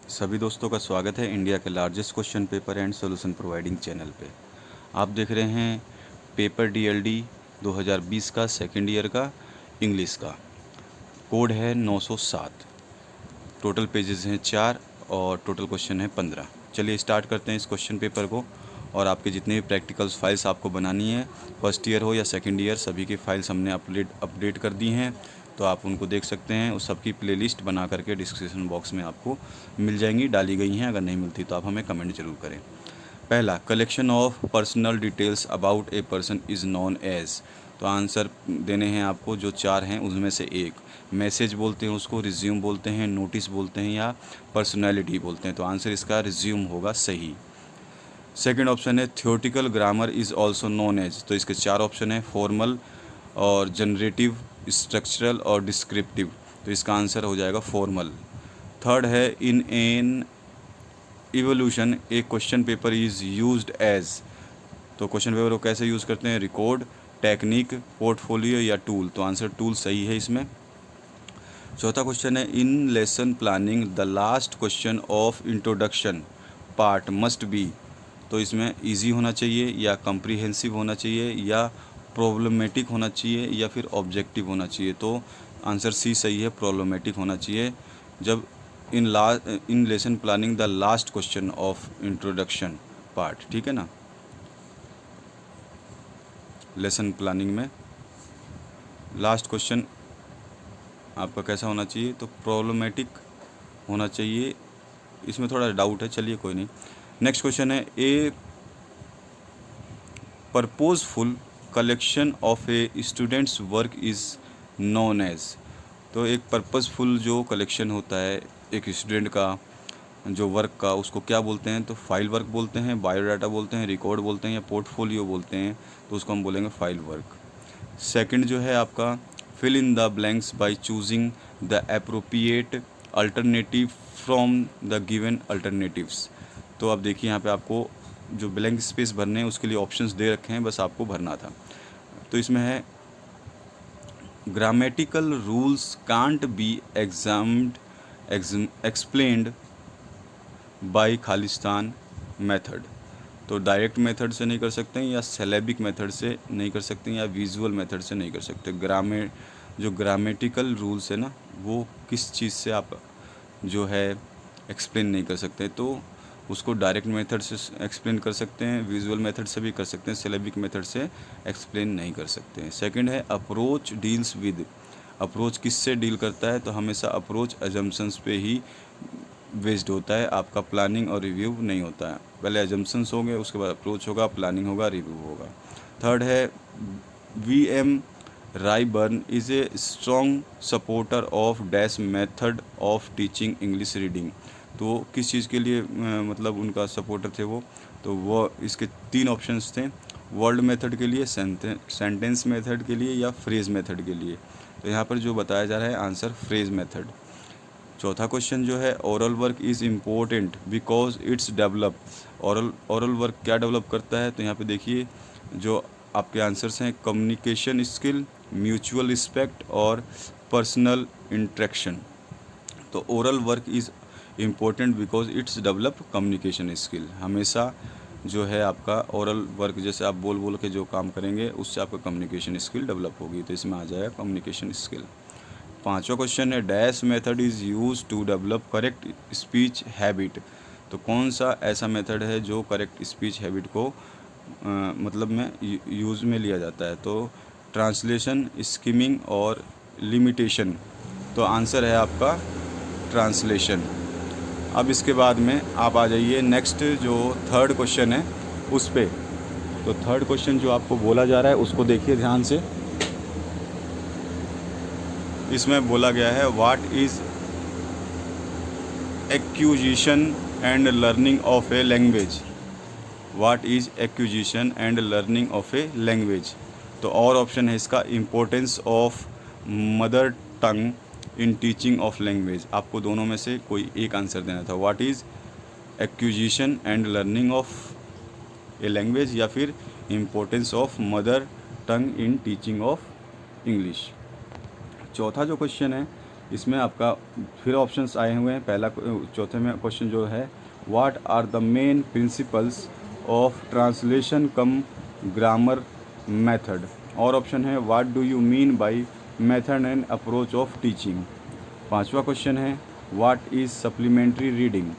सभी दोस्तों का स्वागत है इंडिया के largest question paper and solution providing channel पे। आप देख रहे हैं पेपर डीएलडी 2020 का सेकंड ईयर का इंग्लिश का। कोड है 907। टोटल पेजेस हैं 4 और टोटल क्वेश्चन है 15। चलिए स्टार्ट करते हैं इस क्वेश्चन पेपर को। और आपके जितने भी प्रैक्टिकल्स फाइल्स आपको बनानी है, फर्स्ट ईयर हो या सेकंड ईयर, सभी की फाइल्स हमने अपडेट कर दी हैं, तो आप उनको देख सकते हैं। उस सबकी प्लेलिस्ट बना करके डिस्क्रिप्शन बॉक्स में आपको मिल जाएंगी, डाली गई हैं। अगर नहीं मिलती तो आप हमें कमेंट जरूर करें। पहला, collection of personal details about a person is known as. तो आंसर देने हैं आपको, जो 4 हैं उसमें से एक। मैसेज बोलते हैं उसको, रिज्यूम बोलते हैं, नोटिस बोलते हैं, या पर्सनैलिटी बोलते हैं। तो आंसर इसका रिज्यूम होगा सही। सेकंड ऑप्शन है theoretical grammar is also known as. तो इसके 4 ऑप्शन है, फॉर्मल और जनरेटिव, स्ट्रक्चरल और डिस्क्रिप्टिव। तो इसका आंसर हो जाएगा फॉर्मल। थर्ड है in an evolution a question paper is used as. तो क्वेश्चन पेपर को कैसे यूज़ करते हैं, रिकॉर्ड, टेक्निक, पोर्टफोलियो या टूल। तो आंसर टूल सही है इसमें। चौथा क्वेश्चन है in lesson planning the last question of introduction part must be. तो इसमें इजी होना चाहिए, या कम्प्रीहेंसिव होना चाहिए, या प्रॉब्लमेटिक होना चाहिए, या फिर ऑब्जेक्टिव होना चाहिए। तो आंसर सी सही है, प्रॉब्लमेटिक होना चाहिए। जब in lesson planning the last question of introduction part, ठीक है ना। लेसन प्लानिंग में लास्ट क्वेश्चन आपका कैसा होना चाहिए, तो प्रॉब्लमेटिक होना चाहिए। इसमें थोड़ा डाउट है, चलिए कोई नहीं। नेक्स्ट क्वेश्चन है a purposeful collection of a students work is known as. तो एक पर्पसफुल जो कलेक्शन होता है एक स्टूडेंट का जो वर्क का, उसको क्या बोलते हैं, तो फाइल वर्क बोलते हैं, बायोडाटा बोलते हैं, रिकॉर्ड बोलते हैं, या पोर्टफोलियो बोलते हैं। तो उसको हम बोलेंगे फाइल वर्क। सेकंड जो है आपका fill in the blanks by choosing the appropriate alternative from the given alternatives. तो अब देखिए यहाँ पे आपको जो ब्लैंक स्पेस भरने हैं उसके लिए ऑप्शंस दे रखे हैं, बस आपको भरना था। तो इसमें है grammatical rules can't be explained bye Khalistan method. तो डायरेक्ट मेथड से नहीं कर सकते हैं, या सिलेबिक मेथड से नहीं कर सकते हैं, या विजुअल मेथड से नहीं कर सकते। जो ग्रामेटिकल रूल्स है ना, वो किस चीज़ से आप जो है एक्सप्लेन नहीं कर सकते, तो उसको डायरेक्ट मेथड से एक्सप्लेन कर सकते हैं, विजुअल मेथड से भी कर सकते हैं, सिलेबिक मेथड से एक्सप्लेन नहीं कर सकते हैं। सेकंड है अप्रोच डील्स विद। अप्रोच किससे डील करता है, तो हमेशा अप्रोच अजम्पशंस पे ही बेस्ड होता है, आपका प्लानिंग और रिव्यू नहीं होता है। पहले एजम्पशंस होंगे, उसके बाद अप्रोच होगा, प्लानिंग होगा, रिव्यू होगा। थर्ड है V M. Ryburn is a strong supporter of dash method of teaching English reading. तो किस चीज़ के लिए मतलब उनका सपोर्टर थे वो, तो वो इसके 3 ऑप्शंस थे, वर्ड मेथड के लिए, सेंटेंस मेथड के लिए, या फ्रेज मेथड के लिए। तो यहाँ पर जो बताया जा रहा है आंसर फ्रेज मेथड। चौथा क्वेश्चन जो है oral work is important because it's develop. Oral work क्या डेवलप करता है, तो यहाँ पे देखिए जो आपके आंसर्स हैं कम्युनिकेशन स्किल, म्यूचुअल रिस्पेक्ट और पर्सनल इंटरेक्शन। तो oral work is important because it's develop communication skill. हमेशा जो है आपका ओरल वर्क, जैसे आप बोल बोल के जो काम करेंगे उससे आपका कम्युनिकेशन स्किल डेवलप होगी, तो इसमें आ जाएगा कम्युनिकेशन स्किल। पांचवा क्वेश्चन है dash method is use to develop correct speech habit. तो कौन सा ऐसा मेथड है जो करेक्ट स्पीच हैबिट को मतलब में यूज़ में लिया जाता है, तो ट्रांसलेशन, स्किमिंग और लिमिटेशन। तो आंसर है आपका ट्रांसलेशन। अब इसके बाद में आप आ जाइए नेक्स्ट जो थर्ड क्वेश्चन है उस पे। तो थर्ड क्वेश्चन जो आपको बोला जा रहा है उसको देखिए ध्यान से। इसमें बोला गया है what is acquisition and learning of a language. What is acquisition and learning of a language. तो और ऑप्शन है इसका importance of mother tongue in teaching of language. आपको दोनों में से कोई एक आंसर देना था, what is acquisition and learning of a language, या फिर importance of mother tongue in teaching of English. चौथा जो क्वेश्चन है इसमें आपका फिर ऑप्शंस आए हुए हैं। पहला चौथे में क्वेश्चन जो है, what are the main principles of translation cum grammar method. और ऑप्शन है, what do you mean by method and approach of teaching. पांचवा क्वेश्चन है, व्हाट इज़ सप्लीमेंट्री रीडिंग।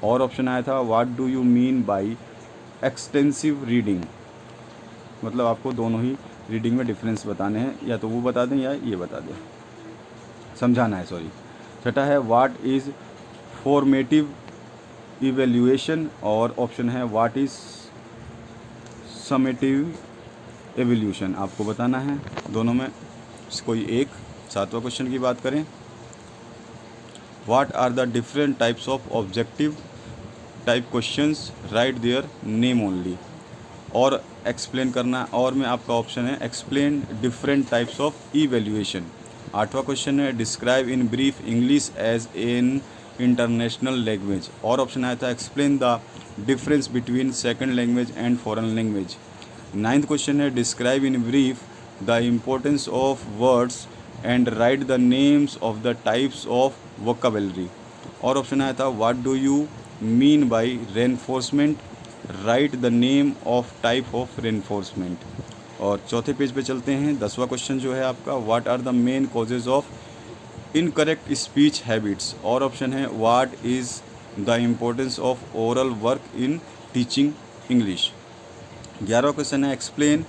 और ऑप्शन आया था, what do you mean by extensive reading. मतलब आपको दोनों ही रीडिंग में डिफरेंस बताने हैं, या तो वो बता दें या ये बता दें, समझाना है, सॉरी। छठा है, व्हाट इज़ फॉर्मेटिव इवेल्यूएशन। और ऑप्शन है, व्हाट इज़ समेटिव एवोल्यूशन। आपको बताना है दोनों में कोई एक। सातवां क्वेश्चन की बात करें, what are the different types of objective type questions, write their name only. और एक्सप्लेन करना, और में आपका ऑप्शन है, explain different types of evaluation. आठवां क्वेश्चन है, describe in brief English as an international language. और ऑप्शन आया था, explain the difference between second language and foreign language. Ninth question है, describe in brief the importance of words and write the names of the types of vocabulary. और option आया था, what do you mean bye reinforcement, right the name of type of reinforcement. और चौथे page पे चलते हैं। 10वां question जो है आपका, what are the main causes of incorrect speech habits. और ऑप्शन है, what is the importance of oral work in teaching English. 11वां क्वेश्चन है, explain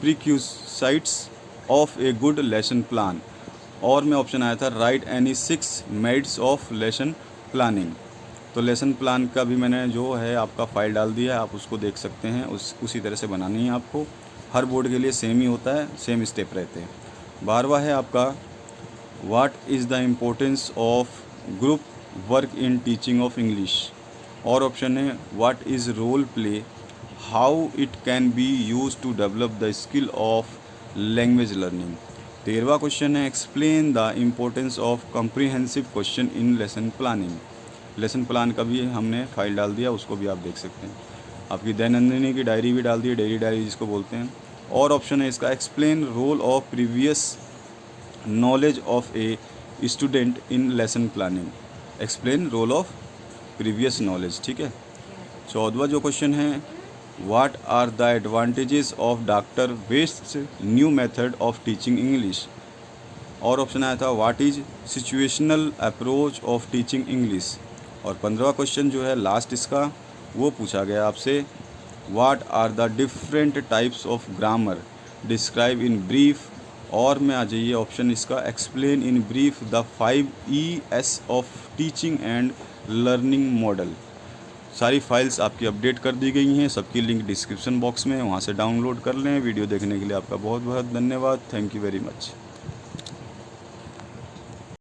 prerequisites of a good lesson plan. और में ऑप्शन आया था, write any 6 merits of lesson planning. तो lesson plan का भी मैंने जो है आपका फ़ाइल डाल दिया है, आप उसको देख सकते हैं। उसी तरह से बनानी है आपको। हर बोर्ड के लिए सेम ही होता है, सेम स्टेप रहते हैं। 12वां है आपका, what is the importance of group work in teaching of English. और ऑप्शन है, what is role play, how it can be use to develop the skill of language learning. 13वां क्वेश्चन है, explain the importance of comprehensive question in lesson planning. Lesson plan का भी हमने file डाल दिया, उसको भी आप देख सकते हैं। आपकी दैनंदिनी की डायरी भी डाल दी है, डेली डायरी जिसको बोलते हैं। और ऑप्शन है इसका, explain role of previous knowledge of a student in lesson planning. Explain role of previous knowledge, ठीक है। 14वां जो क्वेश्चन है, what are the advantages of doctor West's new method of teaching English. और ऑप्शन आया था, what is situational approach of teaching English. और 15वां क्वेश्चन जो है लास्ट इसका, वो पूछा गया आपसे, what are the different types of grammar, describe in brief. और में आ जाइए ऑप्शन इसका, explain in brief the 5 ES of teaching and learning model. सारी फाइल्स आपकी अपडेट कर दी गई हैं, सबकी लिंक डिस्क्रिप्शन बॉक्स में है, वहाँ से डाउनलोड कर लें। वीडियो देखने के लिए आपका बहुत बहुत धन्यवाद। Thank you very much.